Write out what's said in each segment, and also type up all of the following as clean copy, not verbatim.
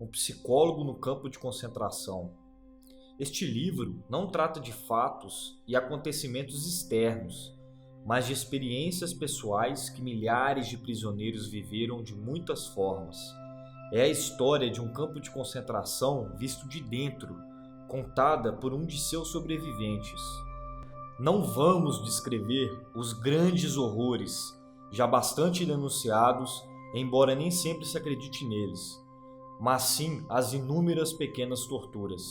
um psicólogo no campo de concentração. Este livro não trata de fatos e acontecimentos externos, mas de experiências pessoais que milhares de prisioneiros viveram de muitas formas. É a história de um campo de concentração visto de dentro, contada por um de seus sobreviventes. Não vamos descrever os grandes horrores, já bastante denunciados, embora nem sempre se acredite neles, mas sim as inúmeras pequenas torturas.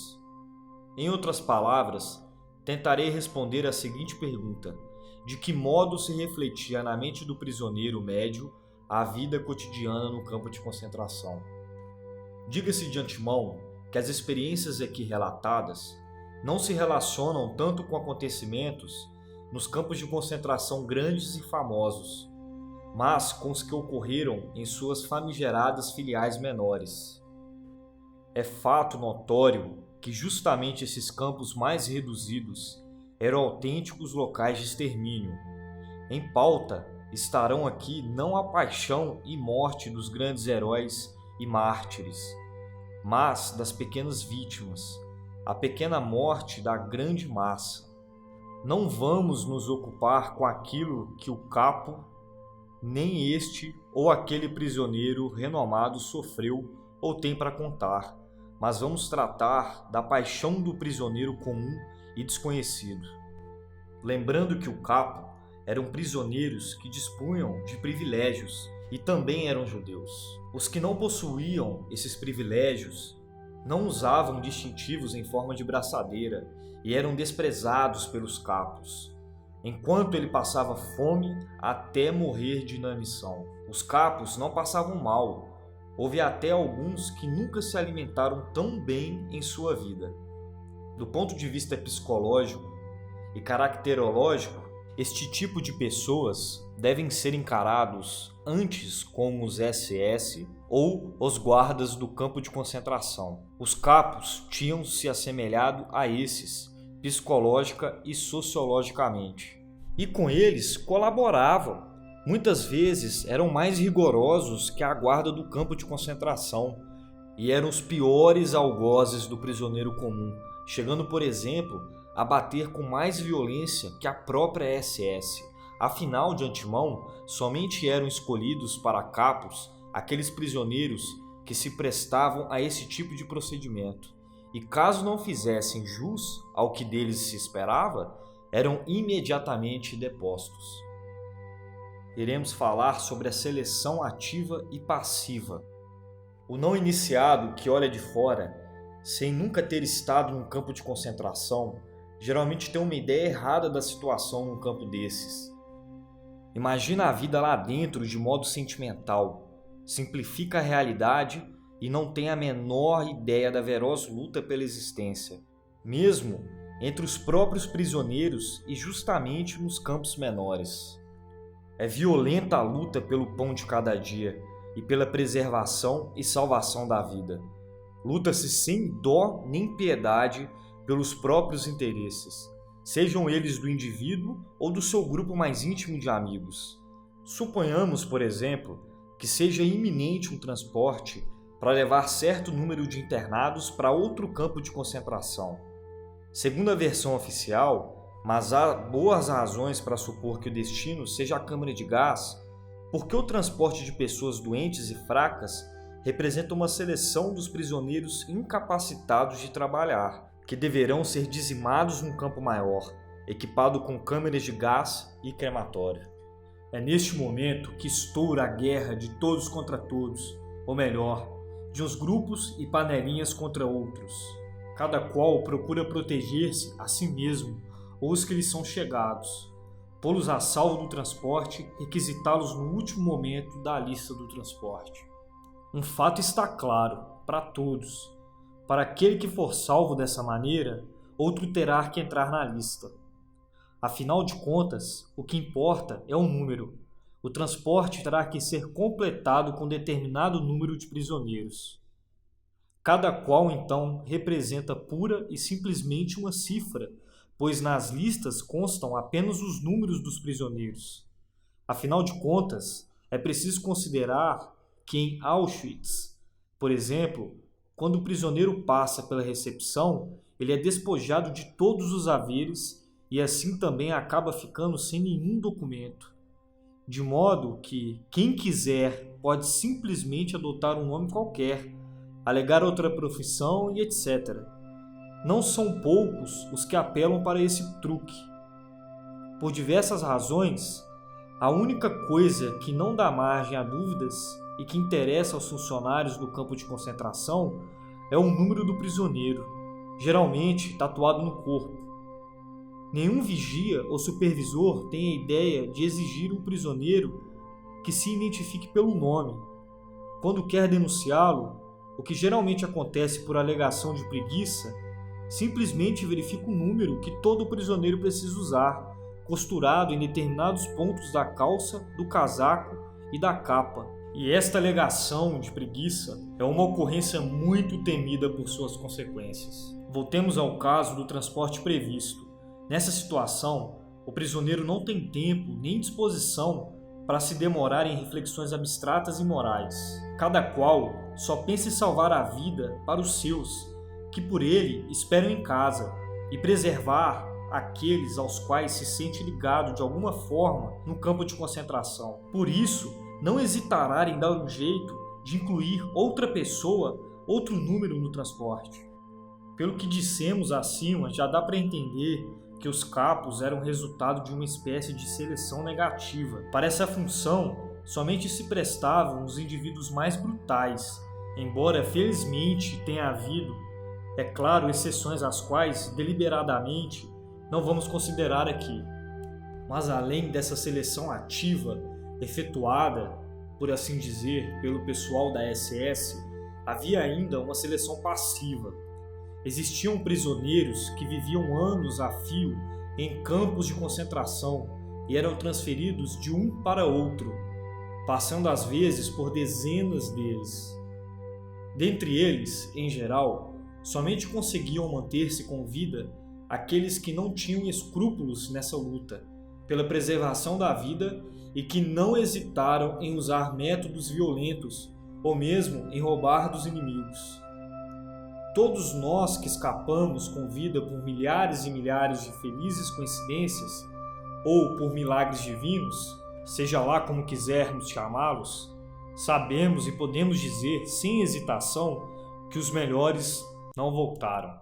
Em outras palavras, tentarei responder a seguinte pergunta: de que modo se refletia na mente do prisioneiro médio a vida cotidiana no campo de concentração? Diga-se de antemão que as experiências aqui relatadas não se relacionam tanto com acontecimentos nos campos de concentração grandes e famosos, mas com os que ocorreram em suas famigeradas filiais menores. É fato notório que justamente esses campos mais reduzidos eram autênticos locais de extermínio. Em pauta estarão aqui não a paixão e morte dos grandes heróis e mártires, mas das pequenas vítimas, a pequena morte da grande massa. Não vamos nos ocupar com aquilo que o capo, nem este ou aquele prisioneiro renomado sofreu ou tem para contar, mas vamos tratar da paixão do prisioneiro comum e desconhecido. Lembrando que o capo eram prisioneiros que dispunham de privilégios e também eram judeus. Os que não possuíam esses privilégios não usavam distintivos em forma de braçadeira e eram desprezados pelos capos, enquanto ele passava fome até morrer de inanição. Os capos não passavam mal. Houve até alguns que nunca se alimentaram tão bem em sua vida. Do ponto de vista psicológico e caracterológico, este tipo de pessoas devem ser encarados antes como os SS ou os guardas do campo de concentração. Os capos tinham se assemelhado a esses, psicológica e sociologicamente. E com eles colaboravam. Muitas vezes eram mais rigorosos que a guarda do campo de concentração e eram os piores algozes do prisioneiro comum, chegando, por exemplo, a bater com mais violência que a própria SS. Afinal, de antemão, somente eram escolhidos para capos aqueles prisioneiros que se prestavam a esse tipo de procedimento. E caso não fizessem jus ao que deles se esperava, eram imediatamente depostos. Iremos falar sobre a seleção ativa e passiva. O não iniciado que olha de fora, sem nunca ter estado num campo de concentração, geralmente tem uma ideia errada da situação num campo desses. Imagina a vida lá dentro de modo sentimental, simplifica a realidade e não tem a menor ideia da feroz luta pela existência, mesmo entre os próprios prisioneiros e justamente nos campos menores. É violenta a luta pelo pão de cada dia e pela preservação e salvação da vida. Luta-se sem dó nem piedade pelos próprios interesses, sejam eles do indivíduo ou do seu grupo mais íntimo de amigos. Suponhamos, por exemplo, que seja iminente um transporte para levar certo número de internados para outro campo de concentração. Segundo a versão oficial, mas há boas razões para supor que o destino seja a câmara de gás, porque o transporte de pessoas doentes e fracas representa uma seleção dos prisioneiros incapacitados de trabalhar, que deverão ser dizimados num campo maior, equipado com câmeras de gás e crematório. É neste momento que estoura a guerra de todos contra todos, ou melhor, de uns grupos e panelinhas contra outros. Cada qual procura proteger-se a si mesmo ou os que lhes são chegados, pô-los a salvo do transporte e requisitá-los no último momento da lista do transporte. Um fato está claro para todos: para aquele que for salvo dessa maneira, outro terá que entrar na lista. Afinal de contas, o que importa é o número. O transporte terá que ser completado com determinado número de prisioneiros. Cada qual, então, representa pura e simplesmente uma cifra, pois nas listas constam apenas os números dos prisioneiros. Afinal de contas, é preciso considerar que em Auschwitz, por exemplo, quando o prisioneiro passa pela recepção, ele é despojado de todos os haveres e assim também acaba ficando sem nenhum documento. De modo que quem quiser pode simplesmente adotar um nome qualquer, alegar outra profissão e etc. Não são poucos os que apelam para esse truque. Por diversas razões, a única coisa que não dá margem a dúvidas e que interessa aos funcionários do campo de concentração é o número do prisioneiro, geralmente tatuado no corpo. Nenhum vigia ou supervisor tem a ideia de exigir um prisioneiro que se identifique pelo nome. Quando quer denunciá-lo, o que geralmente acontece por alegação de preguiça, simplesmente verifica o número que todo prisioneiro precisa usar, costurado em determinados pontos da calça, do casaco e da capa. E esta alegação de preguiça é uma ocorrência muito temida por suas consequências. Voltemos ao caso do transporte previsto. Nessa situação, o prisioneiro não tem tempo nem disposição para se demorar em reflexões abstratas e morais. Cada qual só pensa em salvar a vida para os seus, que por ele esperam em casa, e preservar aqueles aos quais se sente ligado de alguma forma no campo de concentração. Por isso, não hesitará em dar um jeito de incluir outra pessoa, outro número no transporte. Pelo que dissemos acima, já dá para entender que os capos eram resultado de uma espécie de seleção negativa. Para essa função, somente se prestavam os indivíduos mais brutais, embora felizmente tenha havido, é claro, exceções às quais, deliberadamente, não vamos considerar aqui. Mas além dessa seleção ativa, efetuada, por assim dizer, pelo pessoal da SS, havia ainda uma seleção passiva. Existiam prisioneiros que viviam anos a fio em campos de concentração e eram transferidos de um para outro, passando às vezes por dezenas deles. Dentre eles, em geral, somente conseguiam manter-se com vida aqueles que não tinham escrúpulos nessa luta pela preservação da vida e que não hesitaram em usar métodos violentos ou mesmo em roubar dos inimigos. Todos nós que escapamos com vida por milhares e milhares de felizes coincidências ou por milagres divinos, seja lá como quisermos chamá-los, sabemos e podemos dizer sem hesitação que os melhores não voltaram.